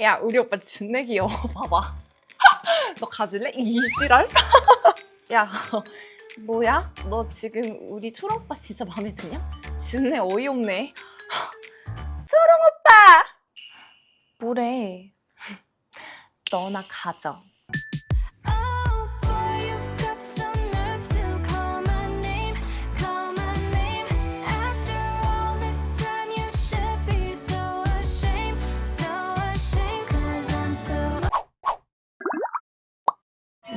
야, 우리 오빠 준내 귀여워. 봐봐. 너 가질래? 이 지랄? 야, 뭐야? 너 지금 우리 초롱 오빠 진짜 마음에 드냐? 준내 어이없네. 초롱 오빠! 뭐래? 너나 가져. Oh boy, you've got some nerve to call my name, call my name. After all this time, you should be so ashamed, 'cause I'm so.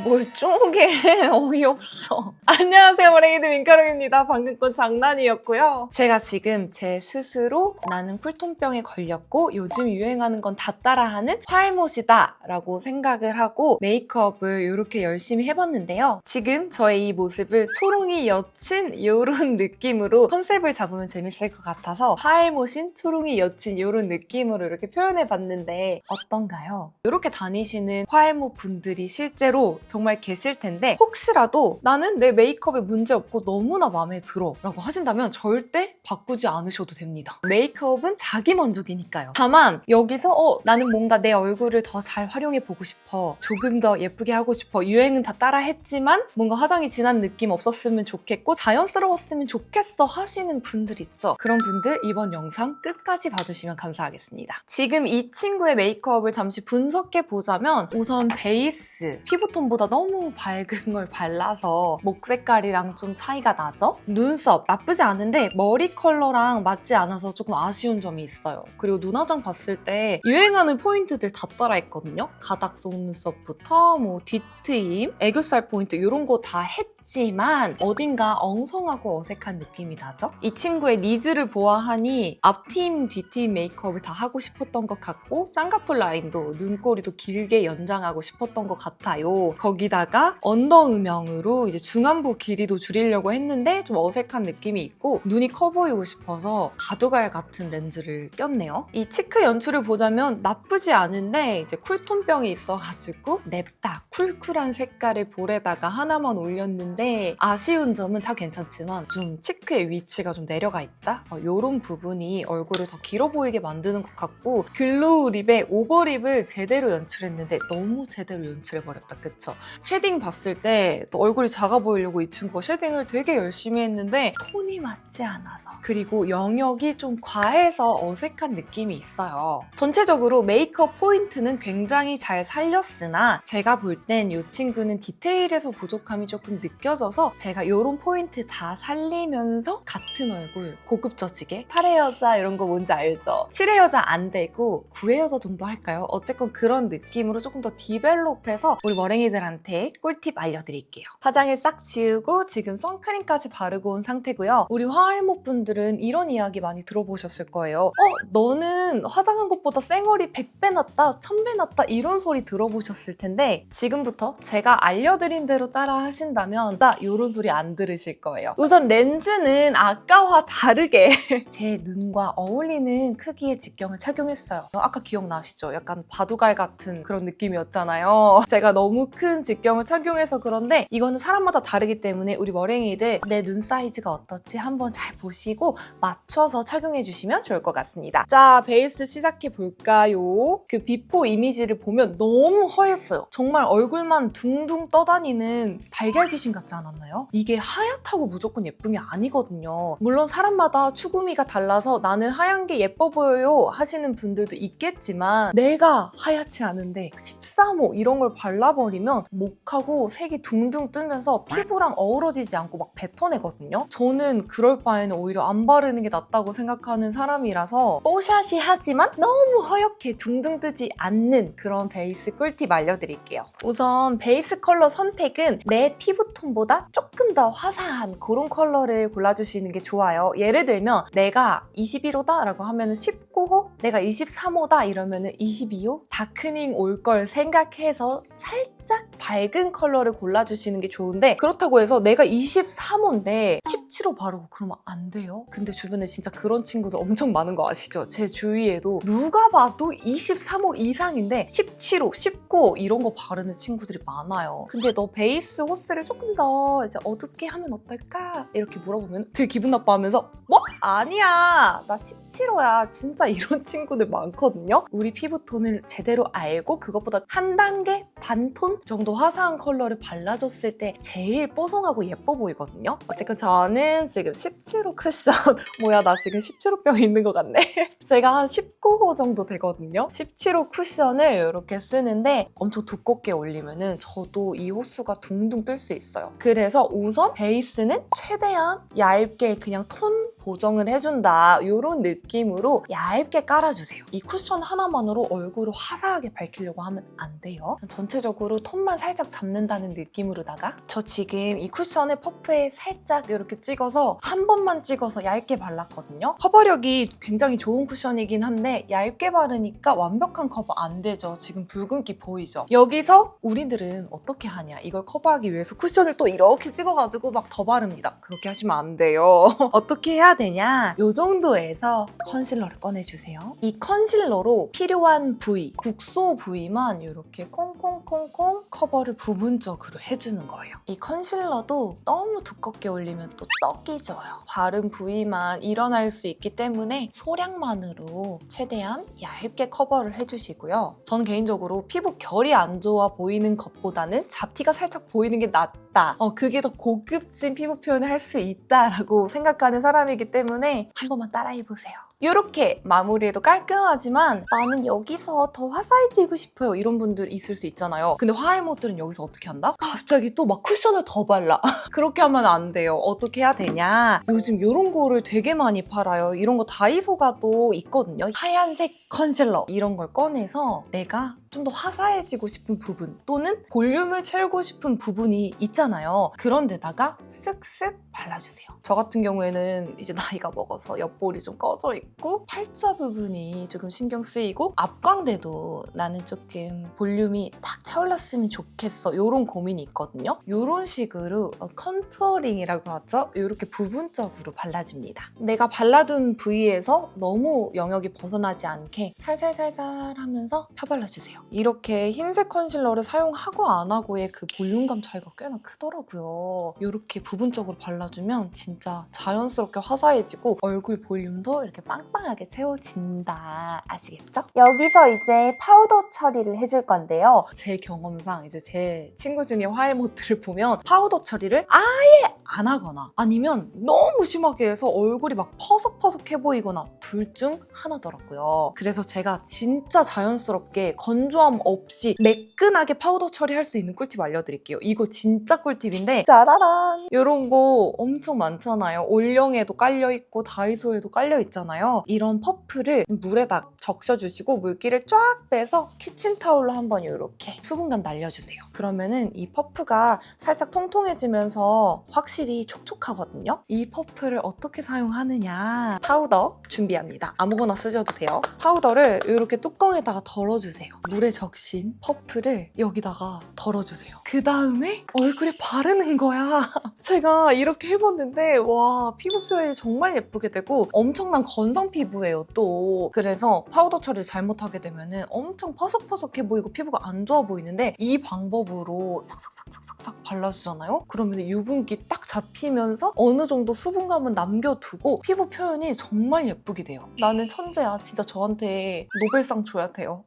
뭘 쪼개. 어이없어. 안녕하세요, 머랭이들 민카롱입니다. 방금 건 장난이었고요. 제가 지금 제 스스로 나는 쿨톤병에 걸렸고 요즘 유행하는 건 다 따라하는 화알못이다 라고 생각을 하고 메이크업을 이렇게 열심히 해봤는데요. 지금 저의 이 모습을 초롱이 여친 이런 느낌으로 컨셉을 잡으면 재밌을 것 같아서 화알못인 초롱이 여친 이런 느낌으로 이렇게 표현해봤는데 어떤가요? 이렇게 다니시는 화알못 분들이 실제로 정말 계실 텐데 혹시라도 나는 내 메이크업에 문제 없고 너무나 마음에 들어 라고 하신다면 절대 바꾸지 않으셔도 됩니다. 메이크업은 자기 만족이니까요. 다만 여기서 나는 뭔가 내 얼굴을 더 잘 활용해 보고 싶어, 조금 더 예쁘게 하고 싶어, 유행은 다 따라 했지만 뭔가 화장이 진한 느낌 없었으면 좋겠고 자연스러웠으면 좋겠어 하시는 분들 있죠. 그런 분들 이번 영상 끝까지 봐주시면 감사하겠습니다. 지금 이 친구의 메이크업을 잠시 분석해 보자면 우선 베이스, 피부톤보다 너무 밝은 걸 발라서 목 색깔이랑 좀 차이가 나죠? 눈썹 나쁘지 않은데 머리 컬러랑 맞지 않아서 조금 아쉬운 점이 있어요. 그리고 눈화장 봤을 때 유행하는 포인트들 다 따라했거든요. 가닥 속눈썹부터 뭐 뒤트임, 애교살 포인트 이런 거 다 했지만 어딘가 엉성하고 어색한 느낌이 나죠? 이 친구의 니즈를 보아하니 앞팀, 뒤팀 메이크업을 다 하고 싶었던 것 같고 쌍꺼풀 라인도 눈꼬리도 길게 연장하고 싶었던 것 같아요. 거기다가 언더 음영으로 이제 중안부 길이도 줄이려고 했는데 좀 어색한 느낌이 있고 눈이 커 보이고 싶어서 가두갈 같은 렌즈를 꼈네요. 이 치크 연출을 보자면 나쁘지 않은데 이제 쿨톤병이 있어가지고 냅다 쿨쿨한 색깔의 볼에다가 하나만 올렸는데 아쉬운 점은 다 괜찮지만 좀 치크의 위치가 좀 내려가 있다? 이런 부분이 얼굴을 더 길어 보이게 만드는 것 같고 글로우 립에 오버립을 제대로 연출했는데 너무 제대로 연출해버렸다, 그쵸? 쉐딩 봤을 때 또 얼굴이 작아 보이려고 이 친구가 쉐딩을 되게 열심히 했는데 톤이 맞지 않아서 그리고 영역이 좀 과해서 어색한 느낌이 있어요. 전체적으로 메이크업 포인트는 굉장히 잘 살렸으나 제가 볼 땐 이 친구는 디테일에서 부족함이 조금 느껴져서 제가 이런 포인트 다 살리면서 같은 얼굴 고급져지게 8회 여자 이런 거 뭔지 알죠? 7회 여자 안 되고 9회 여자 정도 할까요? 어쨌건 그런 느낌으로 조금 더 디벨롭해서 우리 머랭이들한테 꿀팁 알려드릴게요. 화장을 싹 지우고 지금 선크림까지 바르고 온 상태고요. 우리 화알못 분들은 이런 이야기 많이 들어보셨을 거예요. 너는 화장한 것보다 쌩얼이 100배 낫다, 1000배 낫다 이런 소리 들어보셨을 텐데 지금부터 제가 알려드린 대로 따라 하신다면 나 이런 소리 안 들으실 거예요. 우선 렌즈는 아까와 다르게 제 눈과 어울리는 크기의 직경을 착용했어요. 아까 기억나시죠? 약간 바둑알 같은 그런 느낌이었잖아요. 제가 너무 큰 직경을 착용해서 그런데 이거는 사람마다 다르기 때문에 우리 머랭이들 내 눈 사이즈가 어떨지 한번 잘 보시고 맞춰서 착용해 주시면 좋을 것 같습니다. 자, 베이스 시작해 볼까요? 그 비포 이미지를 보면 너무 허했어요. 정말 얼굴만 둥둥 떠다니는 달걀 귀신 같지 않았나요? 이게 하얗다고 무조건 예쁜 게 아니거든요. 물론 사람마다 추구미가 달라서 나는 하얀 게 예뻐 보여요 하시는 분들도 있겠지만 내가 하얗지 않은데 13호 이런 걸 발라버리면 목하고 색이 둥둥 뜨면서 피부랑 어우러지지 않고 막 뱉어내거든요. 저는 그럴 바에는 오히려 안 바르는 게 낫다고 생각하는 사람이라서 뽀샤시하지만 너무 허옇게 둥둥 뜨지 않는 그런 베이스 꿀팁 알려드릴게요. 우선 베이스 컬러 선택은 내 피부톤보다 조금 더 화사한 그런 컬러를 골라주시는 게 좋아요. 예를 들면 내가 21호다 라고 하면 19호, 내가 23호다 이러면 22호 다크닝 올 걸 생각해서 살짝 밝은 컬러를 골라주시는 게 좋은데 그렇다고 해서 내가 23호인데 17호 바르고 그러면 안 돼요? 근데 주변에 진짜 그런 친구들 엄청 많은 거 아시죠? 제 주위에도 누가 봐도 23호 이상인데 17호, 19호 이런 거 바르는 친구들이 많아요. 근데 너 베이스 호스를 조금 더 이제 어둡게 하면 어떨까? 이렇게 물어보면 되게 기분 나빠하면서 뭐? 아니야, 나 17호야. 진짜 이런 친구들 많거든요. 우리 피부톤을 제대로 알고 그것보다 한 단계 반 톤 정도 화사한 컬러를 발라줬을 때 제일 뽀송하고 예뻐 보이거든요. 어쨌든 저는 지금 17호 쿠션 뭐야, 나 지금 17호병 있는 것 같네. 제가 한 19호 정도 되거든요. 17호 쿠션을 이렇게 쓰는데 엄청 두껍게 올리면은 저도 이 호수가 둥둥 뜰 수 있어요. 그래서 우선 베이스는 최대한 얇게 그냥 톤 보정을 해준다 이런 느낌으로 얇게 깔아주세요. 이 쿠션 하나만으로 얼굴을 화사하게 밝히려고 하면 안 돼요. 전체적으로 톤만 살짝 잡는다는 느낌으로다가 저 지금 이 쿠션을 퍼프에 살짝 이렇게 찍어서 한 번만 찍어서 얇게 발랐거든요. 커버력이 굉장히 좋은 쿠션이긴 한데 얇게 바르니까 완벽한 커버 안 되죠. 지금 붉은기 보이죠? 여기서 우리들은 어떻게 하냐, 이걸 커버하기 위해서 쿠션을 또 이렇게 찍어가지고 막 더 바릅니다. 그렇게 하시면 안 돼요. 어떻게 해야 되냐, 요 정도에서 컨실러를 꺼내주세요. 이 컨실러로 필요한 부위, 국소 부위만 이렇게 콩콩콩콩 커버를 부분적으로 해주는 거예요. 이 컨실러도 너무 두껍게 올리면 또 떡이 져요. 바른 부위만 일어날 수 있기 때문에 소량만으로 최대한 얇게 커버를 해주시고요. 저는 개인적으로 피부 결이 안 좋아 보이는 것보다는 잡티가 살짝 보이는 게 낫다. 그게 더 고급진 피부 표현을 할 수 있다라고 생각하는 사람이기 때문에 한 번만 따라해보세요. 이렇게 마무리해도 깔끔하지만 나는 여기서 더 화사해지고 싶어요, 이런 분들 있을 수 있잖아요. 근데 화이모들은 여기서 어떻게 한다? 갑자기 또 막 쿠션을 더 발라. 그렇게 하면 안 돼요. 어떻게 해야 되냐, 요즘 이런 거를 되게 많이 팔아요. 이런 거 다이소가 또 있거든요. 하얀색 컨실러 이런 걸 꺼내서 내가 좀 더 화사해지고 싶은 부분 또는 볼륨을 채우고 싶은 부분이 있잖아요. 그런 데다가 쓱쓱 발라주세요. 저 같은 경우에는 이제 나이가 먹어서 옆볼이 좀 꺼져 있고 팔자 부분이 조금 신경 쓰이고 앞광대도 나는 조금 볼륨이 딱 차올랐으면 좋겠어, 이런 고민이 있거든요. 이런 식으로 컨투어링이라고 하죠. 이렇게 부분적으로 발라줍니다. 내가 발라둔 부위에서 너무 영역이 벗어나지 않게 살살살살 하면서 펴발라주세요. 이렇게 흰색 컨실러를 사용하고 안 하고의 그 볼륨감 차이가 꽤나 크더라고요. 이렇게 부분적으로 발라주면 진짜 자연스럽게 화사해지고 얼굴 볼륨도 이렇게 빵빵하게 채워진다. 아시겠죠? 여기서 이제 파우더 처리를 해줄 건데요. 제 경험상 이제 제 친구 중에 화이모트를 보면 파우더 처리를 아예 안 하거나 아니면 너무 심하게 해서 얼굴이 막 퍼석퍼석해 보이거나 둘 중 하나더라고요. 그래서 제가 진짜 자연스럽게 건조함 없이 매끈하게 파우더 처리할 수 있는 꿀팁 알려드릴게요. 이거 진짜 꿀팁인데 짜라란! 이런 거 엄청 많잖아요. 올영에도 깔려있고 다이소에도 깔려있잖아요. 이런 퍼프를 물에다 적셔주시고 물기를 쫙 빼서 키친타올로 한번 이렇게 수분감 날려주세요. 그러면은 이 퍼프가 살짝 통통해지면서 확실히 촉촉하거든요. 이 퍼프를 어떻게 사용하느냐, 파우더 준비합니다. 아무거나 쓰셔도 돼요. 파우더를 이렇게 뚜껑에다가 덜어주세요. 물에 적신 퍼프를 여기다가 덜어주세요. 그 다음에 얼굴에 바르는 거야. 제가 이렇게 해봤는데 와, 피부 표현이 정말 예쁘게 되고 엄청난 건성 피부예요 또. 그래서 파우더 처리를 잘못하게 되면 엄청 퍼석퍼석해 보이고 피부가 안 좋아 보이는데 이 방법으로 싹싹싹싹싹 발라주잖아요? 그러면 유분기 딱 잡히면서 어느 정도 수분감은 남겨두고 피부 표현이 정말 예쁘게 돼요. 나는 천재야. 진짜 저한테 노벨상 줘야 돼요.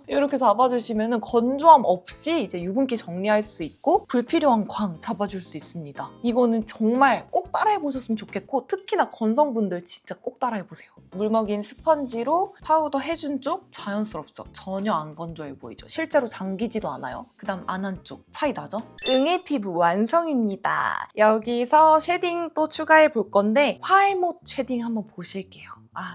이렇게 잡아주시면 건조함 없이 이제 유분기 정리할 수 있고 불필요한 광 잡아줄 수 있습니다. 이거는 정말 꼭 따라해보셨으면 좋겠고 특히나 건성분들 진짜 꼭 따라해보세요. 물먹인 스펀지로 파우더 해준 쪽 자연스럽죠? 전혀 안 건조해 보이죠? 실제로 잠기지도 않아요. 그 다음 안 한 쪽 차이 나죠? 응애 피부 완성입니다. 여기서 쉐딩 또 추가해 볼 건데 화알못 쉐딩 한번 보실게요.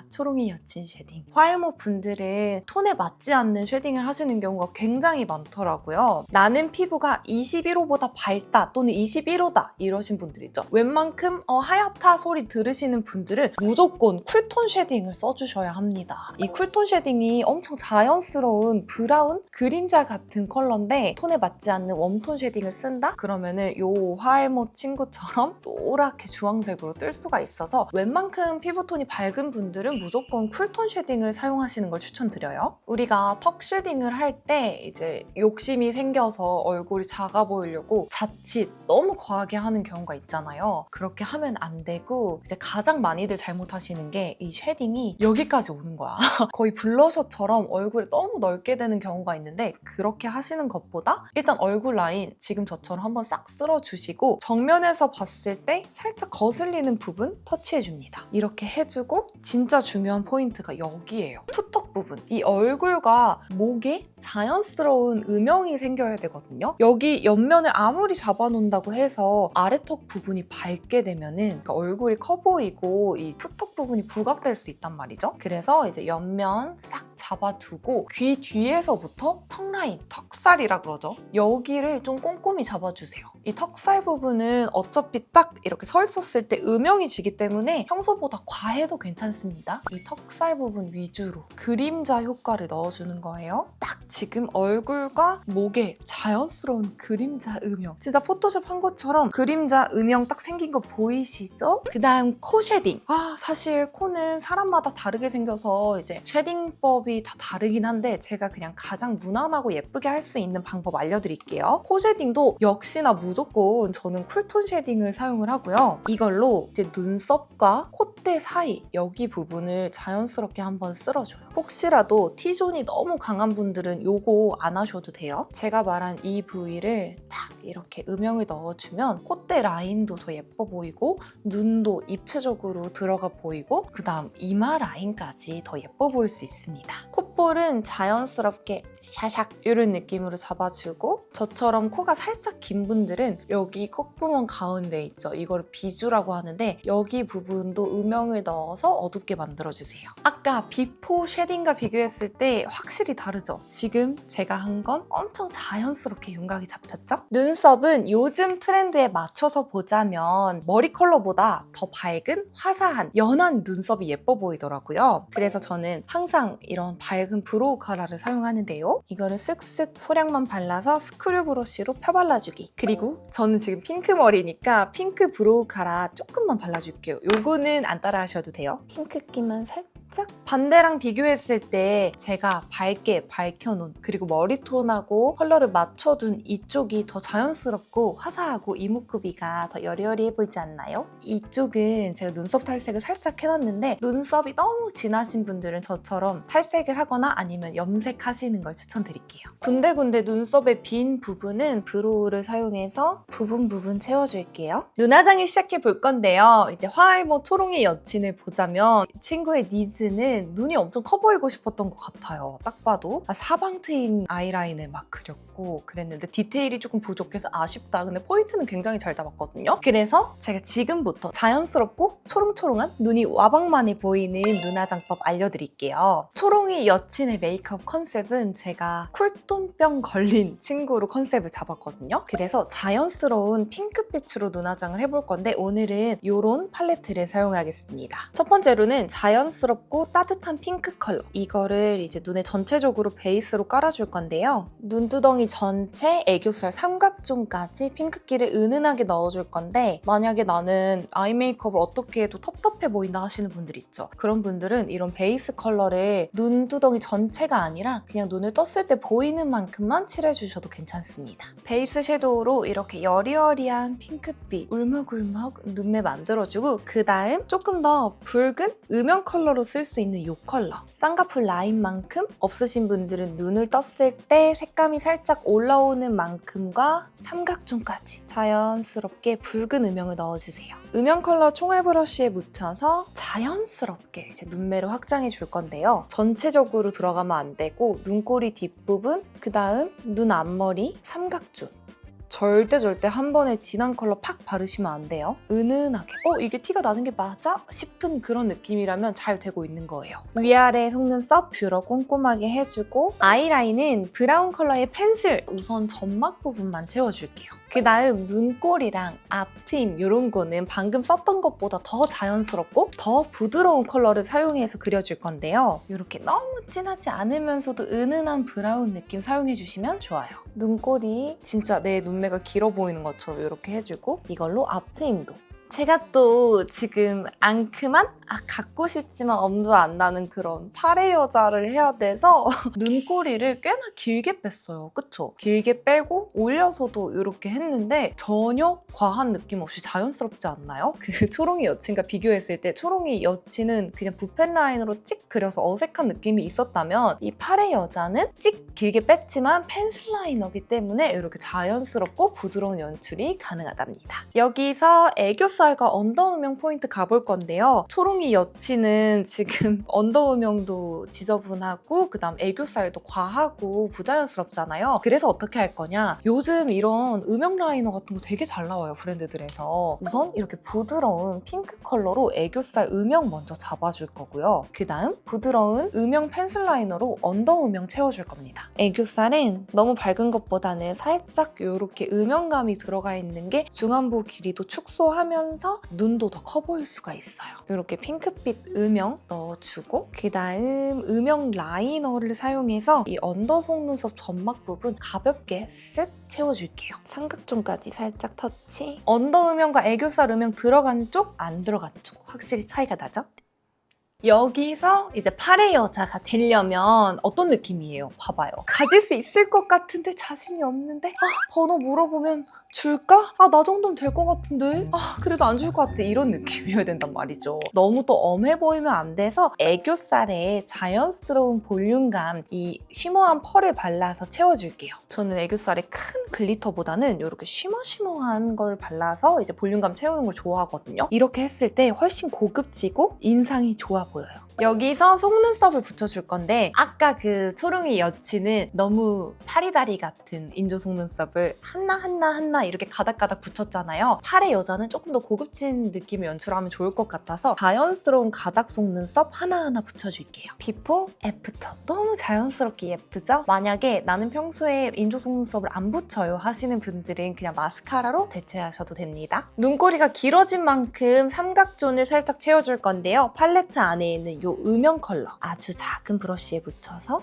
초롱이 여친 쉐딩. 화이모 분들은 톤에 맞지 않는 쉐딩을 하시는 경우가 굉장히 많더라고요. 나는 피부가 21호보다 밝다 또는 21호다 이러신 분들 있죠. 웬만큼 하얗다 소리 들으시는 분들은 무조건 쿨톤 쉐딩을 써주셔야 합니다. 이 쿨톤 쉐딩이 엄청 자연스러운 브라운 그림자 같은 컬러인데 톤에 맞지 않는 웜톤 쉐딩을 쓴다? 그러면은 요 화이모 친구처럼 노랗게 주황색으로 뜰 수가 있어서 웬만큼 피부톤이 밝은 분들은 무조건 쿨톤 쉐딩을 사용하시는 걸 추천드려요. 우리가 턱 쉐딩을 할 때 이제 욕심이 생겨서 얼굴이 작아 보이려고 자칫 너무 과하게 하는 경우가 있잖아요. 그렇게 하면 안 되고 이제 가장 많이들 잘못하시는 게 이 쉐딩이 여기까지 오는 거야. 거의 블러셔처럼 얼굴에 너무 넓게 되는 경우가 있는데 그렇게 하시는 것보다 일단 얼굴 라인 지금 저처럼 한번 싹 쓸어주시고 정면에서 봤을 때 살짝 거슬리는 부분 터치해줍니다. 이렇게 해주고 진짜 중요한 포인트가 여기예요. 투턱 부분. 이 얼굴과 목에 자연스러운 음영이 생겨야 되거든요. 여기 옆면을 아무리 잡아놓는다고 해서 아래턱 부분이 밝게 되면은 그러니까 얼굴이 커 보이고 이 투턱 부분이 부각될 수 있단 말이죠. 그래서 이제 옆면 싹 잡아두고 귀 뒤에서부터 턱 라인, 턱살이라 그러죠. 여기를 좀 꼼꼼히 잡아주세요. 이 턱살 부분은 어차피 딱 이렇게 서 있었을 때 음영이 지기 때문에 평소보다 과해도 괜찮습니다. 이 턱살 부분 위주로 그림자 효과를 넣어주는 거예요. 딱 지금 얼굴과 목에 자연스러운 그림자 음영. 진짜 포토샵 한 것처럼 그림자 음영 딱 생긴 거 보이시죠? 그 다음 코 쉐딩. 사실 코는 사람마다 다르게 생겨서 이제 쉐딩법이 다 다르긴 한데 제가 그냥 가장 무난하고 예쁘게 할 수 있는 방법 알려드릴게요. 코 쉐딩도 역시나 무조건 저는 쿨톤 쉐딩을 사용을 하고요. 이걸로 이제 눈썹과 콧대 사이 여기 부분을 자연스럽게 한번 쓸어줘요. 혹시라도 T존이 너무 강한 분들은 요거 안 하셔도 돼요. 제가 말한 이 부위를 딱 이렇게 음영을 넣어주면 콧대 라인도 더 예뻐 보이고 눈도 입체적으로 들어가 보이고 그 다음 이마 라인까지 더 예뻐 보일 수 있습니다. 콧볼은 자연스럽게 샤샥 이런 느낌으로 잡아주고 저처럼 코가 살짝 긴 분들은 여기 콧구멍 가운데 있죠. 이거를 비주라고 하는데 여기 부분도 음영을 넣어서 어둡게 만들어주세요. 아까 비포 쉐딩과 비교했을 때 확실히 다르죠? 지금 제가 한 건 엄청 자연스럽게 윤곽이 잡혔죠? 눈썹은 요즘 트렌드에 맞춰서 보자면 머리 컬러보다 더 밝은 화사한 연한 눈썹이 예뻐 보이더라고요. 그래서 저는 항상 이런 밝은 브로우 카라를 사용하는데요. 이거를 쓱쓱 소량만 발라서 스크류 브러쉬로 펴발라주기. 그리고 저는 지금 핑크 머리니까 핑크 브로우 카라 조금만 발라줄게요. 요거는 안 따라 하셔도 돼요. 핑크기만 살짝. 반대랑 비교했을 때 제가 밝게 밝혀놓은 그리고 머리톤하고 컬러를 맞춰둔 이쪽이 더 자연스럽고 화사하고 이목구비가 더 여리여리해 보이지 않나요? 이쪽은 제가 눈썹 탈색을 살짝 해놨는데 눈썹이 너무 진하신 분들은 저처럼 탈색을 하거나 아니면 염색하시는 걸 추천드릴게요. 군데군데 눈썹의 빈 부분은 브로우를 사용해서 부분 채워줄게요. 눈화장을 시작해 볼 건데요. 이제 화알모 초롱이 여친을 보자면 친구의 니즈는 눈이 엄청 커 보이고 싶었던 것 같아요. 딱 봐도 사방 트임 아이라인을 막 그렸고 그랬는데 디테일이 조금 부족해서 아쉽다. 근데 포인트는 굉장히 잘 잡았거든요. 그래서 제가 지금부터 자연스럽고 초롱초롱한 눈이 와방만해 보이는 눈화장법 알려드릴게요. 초롱이 여친의 메이크업 컨셉은 제가 쿨톤병 걸린 친구로 컨셉을 잡았거든요. 그래서 자연스러운 핑크빛으로 눈화장을 해볼 건데 오늘은 이런 팔레트를 사용하겠습니다. 첫 번째로는 자연스럽고 따뜻한 핑크 컬러. 이거를 이제 눈에 전체적으로 베이스로 깔아줄 건데요. 눈두덩이 전체 애교살 삼각존까지 핑크기를 은은하게 넣어줄 건데 만약에 나는 아이 메이크업을 어떻게 해도 텁텁해 보인다 하시는 분들 있죠. 그런 분들은 이런 베이스 컬러를 눈두덩이 전체가 아니라 그냥 눈을 떴을 때 보이는 만큼만 칠해주셔도 괜찮습니다. 베이스 섀도우로 이렇게 여리여리한 핑크빛 울먹울먹 눈매 만들어주고 그 다음 조금 더 붉은 음영 컬러로 쓸 수 있는 이 컬러. 쌍꺼풀 라인만큼 없으신 분들은 눈을 떴을 때 색감이 살짝 올라오는 만큼과 삼각존까지 자연스럽게 붉은 음영을 넣어주세요. 음영 컬러 총알 브러쉬에 묻혀서 자연스럽게 이제 눈매를 확장해 줄 건데요. 전체적으로 들어가면 안 되고 눈꼬리 뒷부분, 그 다음 눈 앞머리, 삼각존 절대 한 번에 진한 컬러 팍 바르시면 안 돼요. 은은하게 이게 티가 나는 게 맞아? 싶은 그런 느낌이라면 잘 되고 있는 거예요. 위아래 속눈썹 뷰러 꼼꼼하게 해주고 아이라인은 브라운 컬러의 펜슬 우선 점막 부분만 채워줄게요. 그 다음 눈꼬리랑 앞트임 이런 거는 방금 썼던 것보다 더 자연스럽고 더 부드러운 컬러를 사용해서 그려줄 건데요. 이렇게 너무 진하지 않으면서도 은은한 브라운 느낌 사용해주시면 좋아요. 눈꼬리 진짜 내 눈매가 길어 보이는 것처럼 이렇게 해주고 이걸로 앞트임도 제가 또 지금 앙큼한 갖고 싶지만 엄두 안 나는 그런 파래 여자를 해야 돼서 눈꼬리를 꽤나 길게 뺐어요. 그쵸? 길게 빼고 올려서도 이렇게 했는데 전혀 과한 느낌 없이 자연스럽지 않나요? 그 초롱이 여친과 비교했을 때 초롱이 여친은 그냥 붓펜 라인으로 찍 그려서 어색한 느낌이 있었다면 이 파래 여자는 찍 길게 뺐지만 펜슬 라이너기 때문에 이렇게 자연스럽고 부드러운 연출이 가능하답니다. 여기서 애교살과 언더 음영 포인트 가볼 건데요. 초롱이 여친은 지금 언더 음영도 지저분하고 그다음 애교살도 과하고 부자연스럽잖아요. 그래서 어떻게 할 거냐? 요즘 이런 음영 라이너 같은 거 되게 잘 나와요, 브랜드들에서. 우선 이렇게 부드러운 핑크 컬러로 애교살 음영 먼저 잡아줄 거고요. 그다음 부드러운 음영 펜슬 라이너로 언더 음영 채워줄 겁니다. 애교살은 너무 밝은 것보다는 살짝 이렇게 음영감이 들어가 있는 게 중안부 길이도 축소하면서 눈도 더 커 보일 수가 있어요. 이렇게 핑크빛 음영 넣어주고 그다음 음영 라이너를 사용해서 이 언더 속눈썹 점막 부분 가볍게 쓱 채워줄게요. 삼각존까지 살짝 터치. 언더 음영과 애교살 음영 들어간 쪽, 안 들어간 쪽 확실히 차이가 나죠? 여기서 이제 파래 여자가 되려면 어떤 느낌이에요? 봐봐요. 가질 수 있을 것 같은데 자신이 없는데 번호 물어보면 줄까? 나 정도면 될 것 같은데? 그래도 안 줄 것 같아. 이런 느낌이어야 된단 말이죠. 너무 또 엄해 보이면 안 돼서 애교살에 자연스러운 볼륨감, 이 쉬머한 펄을 발라서 채워줄게요. 저는 애교살에 큰 글리터보다는 이렇게 쉬머쉬머한 걸 발라서 이제 볼륨감 채우는 걸 좋아하거든요. 이렇게 했을 때 훨씬 고급지고 인상이 좋아 보여요. 여기서 속눈썹을 붙여줄 건데 아까 그 초롱이 여친은 너무 파리다리 같은 인조 속눈썹을 하나 이렇게 가닥가닥 붙였잖아요. 파래 여자는 조금 더 고급진 느낌을 연출하면 좋을 것 같아서 자연스러운 가닥 속눈썹 하나하나 붙여줄게요. 비포, 애프터 너무 자연스럽게 예쁘죠? 만약에 나는 평소에 인조 속눈썹을 안 붙여요 하시는 분들은 그냥 마스카라로 대체하셔도 됩니다. 눈꼬리가 길어진 만큼 삼각존을 살짝 채워줄 건데요. 팔레트 안에 있는 이 음영 컬러 아주 작은 브러쉬에 묻혀서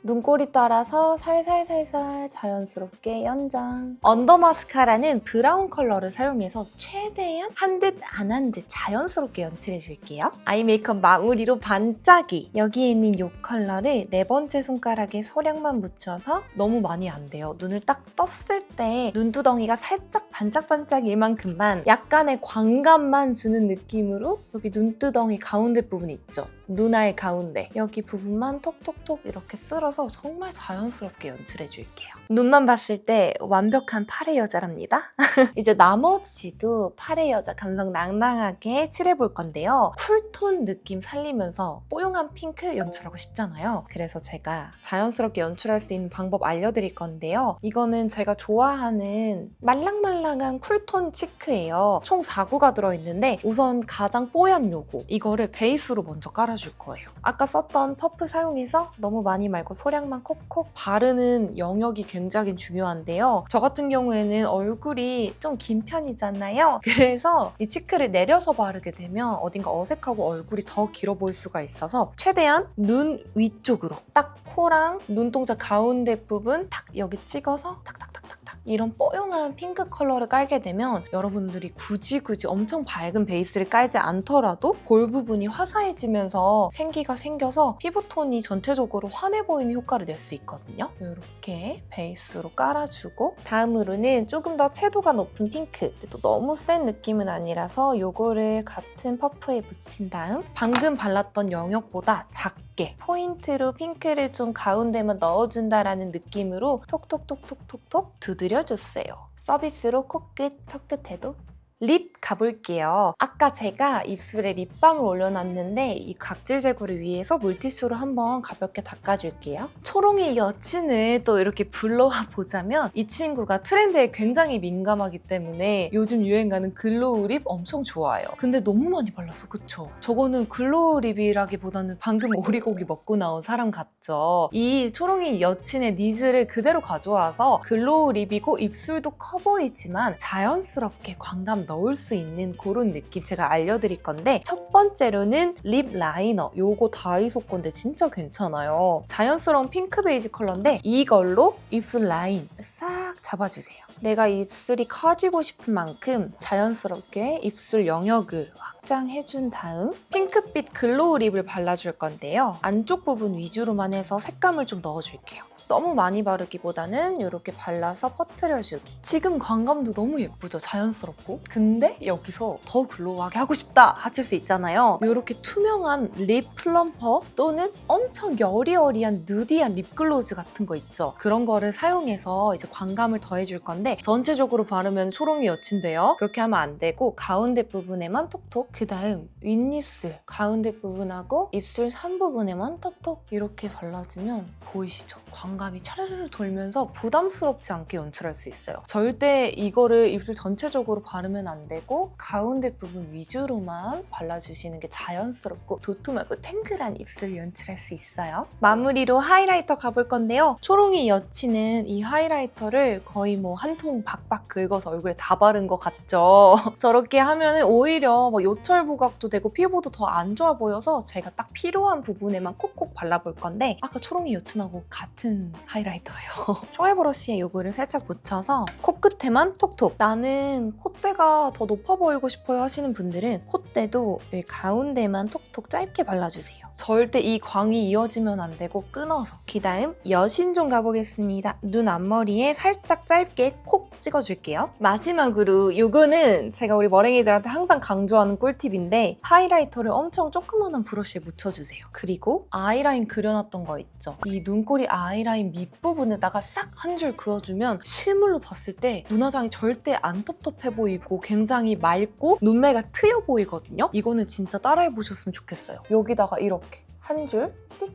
눈꼬리 따라서 살살살살 자연스럽게 연장. 언더 마스카라는 브라운 컬러를 사용해서 최대한 한 듯 안 한 듯 자연스럽게 연출해줄게요. 아이 메이크업 마무리로 반짝이. 여기에 있는 이 컬러를 네 번째 손가락에 소량만 묻혀서 너무 많이 안 돼요. 눈을 딱 떴을 때 눈두덩이가 살짝 반짝반짝일 만큼만 약간의 광감만 주는 느낌으로 여기 눈두덩이 가운데 부분 있죠? 눈알 가운데 여기 부분만 톡톡톡 이렇게 쓸어서 정말 자연스럽게 연출해줄게요. 눈만 봤을 때 완벽한 파래 여자랍니다. 이제 나머지도 파래 여자 감성 낭낭하게 칠해볼 건데요. 쿨톤 느낌 살리면서 뽀용한 핑크 연출하고 싶잖아요. 그래서 제가 자연스럽게 연출할 수 있는 방법 알려드릴 건데요. 이거는 제가 좋아하는 말랑말랑한 쿨톤 치크예요. 총 4구가 들어있는데 우선 가장 뽀얀 요거 이거를 베이스로 먼저 깔아줄 거예요. 아까 썼던 퍼프 사용해서 너무 많이 말고 소량만 콕콕 바르는 영역이 굉장히 중요한데요. 저 같은 경우에는 얼굴이 좀 긴 편이잖아요. 그래서 이 치크를 내려서 바르게 되면 어딘가 어색하고 얼굴이 더 길어 보일 수가 있어서 최대한 눈 위쪽으로 딱 코랑 눈동자 가운데 부분 딱 여기 찍어서 탁탁탁탁탁 이런 뽀용한 핑크 컬러를 깔게 되면 여러분들이 굳이 엄청 밝은 베이스를 깔지 않더라도 볼 부분이 화사해지면서 생기가 생겨서 피부톤이 전체적으로 환해 보이는 효과를 낼 수 있거든요. 이렇게 베이스로 깔아주고 다음으로는 조금 더 채도가 높은 핑크 또 너무 센 느낌은 아니라서 이거를 같은 퍼프에 묻힌 다음 방금 발랐던 영역보다 작게 포인트로 핑크를 좀 가운데만 넣어준다라는 느낌으로 톡톡톡톡톡톡 두드려줬어요. 서비스로 코끝, 턱끝에도 립 가볼게요. 아까 제가 입술에 립밤을 올려놨는데 이 각질 제거를 위해서 물티슈로 한번 가볍게 닦아줄게요. 초롱이 여친을 또 이렇게 불러와 보자면 이 친구가 트렌드에 굉장히 민감하기 때문에 요즘 유행하는 글로우 립 엄청 좋아해요. 근데 너무 많이 발랐어, 그쵸? 저거는 글로우 립이라기보다는 방금 오리고기 먹고 나온 사람 같죠? 이 초롱이 여친의 니즈를 그대로 가져와서 글로우 립이고 입술도 커 보이지만 자연스럽게 광감 넣을 수 있는 그런 느낌 제가 알려드릴 건데, 첫 번째로는 립 라이너. 요거 다이소 건데 진짜 괜찮아요. 자연스러운 핑크 베이지 컬러인데 이걸로 입술 라인 싹 잡아주세요. 내가 입술이 커지고 싶은 만큼 자연스럽게 입술 영역을 확장해준 다음 핑크빛 글로우 립을 발라줄 건데요. 안쪽 부분 위주로만 해서 색감을 좀 넣어줄게요. 너무 많이 바르기보다는 이렇게 발라서 퍼뜨려주기. 지금 광감도 너무 예쁘죠? 자연스럽고. 근데 여기서 더 글로우하게 하고 싶다 하실 수 있잖아요. 이렇게 투명한 립 플럼퍼 또는 엄청 여리여리한 누디한 립글로즈 같은 거 있죠? 그런 거를 사용해서 이제 광감을 더해줄 건데 전체적으로 바르면 초롱이 여친데요. 그렇게 하면 안 되고 가운데 부분에만 톡톡, 그 다음 윗입술 가운데 부분하고 입술 산 부분에만 톡톡 이렇게 발라주면 보이시죠? 광감이 차르르 돌면서 부담스럽지 않게 연출할 수 있어요. 절대 이거를 입술 전체적으로 바르면 안 되고 가운데 부분 위주로만 발라주시는 게 자연스럽고 도톰하고 탱글한 입술 연출할 수 있어요. 마무리로 하이라이터 가볼 건데요. 초롱이 여친은 이 하이라이터를 거의 뭐 한 통 박박 긁어서 얼굴에 다 바른 것 같죠? 저렇게 하면 오히려 뭐 요철 부각도 되고 피부도 더 안 좋아 보여서 제가 딱 필요한 부분에만 콕콕 발라볼 건데, 아까 초롱이 여친하고 같은 하이라이터예요. 총알 브러쉬에 요거를 살짝 묻혀서 코끝에만 톡톡. 나는 콧대가 더 높아 보이고 싶어요 하시는 분들은 콧대도 여기 가운데만 톡톡 짧게 발라주세요. 절대 이 광이 이어지면 안 되고 끊어서. 그 다음 여신 좀 가보겠습니다. 눈 앞머리에 살짝 짧게 콕 찍어줄게요. 마지막으로 요거는 제가 우리 머랭이들한테 항상 강조하는 꿀팁인데, 하이라이터를 엄청 조그만한 브러쉬에 묻혀주세요. 그리고 아이라인 그려놨던 거 있죠? 이 눈꼬리 아이라인 밑부분에다가 싹 한 줄 그어주면 실물로 봤을 때 눈화장이 절대 안 텁텁해 보이고 굉장히 맑고 눈매가 트여 보이거든요? 이거는 진짜 따라해보셨으면 좋겠어요. 여기다가 이렇게 한 줄 띡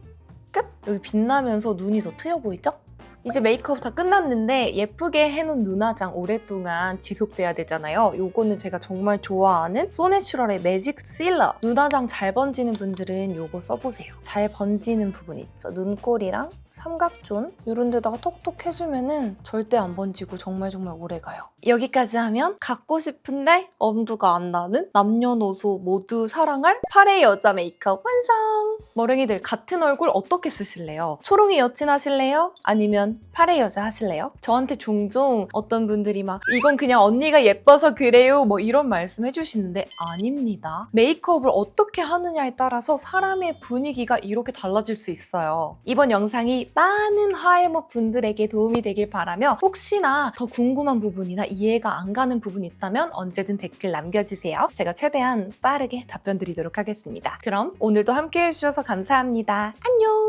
끝! 여기 빛나면서 눈이 더 트여 보이죠? 이제 메이크업 다 끝났는데 예쁘게 해놓은 눈화장 오랫동안 지속돼야 되잖아요. 요거는 제가 정말 좋아하는 소내추럴의 매직 실러. 눈화장 잘 번지는 분들은 요거 써보세요. 잘 번지는 부분 있죠? 눈꼬리랑 삼각존 이런 데다가 톡톡 해주면은 절대 안 번지고 정말 오래가요. 여기까지 하면 갖고 싶은데 엄두가 안 나는 남녀노소 모두 사랑할 8의 여자 메이크업 완성! 머랭이들 같은 얼굴 어떻게 쓰실래요? 초롱이 여친 하실래요? 아니면 8의 여자 하실래요? 저한테 종종 어떤 분들이 막 이건 그냥 언니가 예뻐서 그래요 뭐 이런 말씀 해주시는데 아닙니다. 메이크업을 어떻게 하느냐에 따라서 사람의 분위기가 이렇게 달라질 수 있어요. 이번 영상이 많은 화알모 분들에게 도움이 되길 바라며, 혹시나 더 궁금한 부분이나 이해가 안 가는 부분이 있다면 언제든 댓글 남겨주세요. 제가 최대한 빠르게 답변 드리도록 하겠습니다. 그럼 오늘도 함께 해주셔서 감사합니다. 안녕!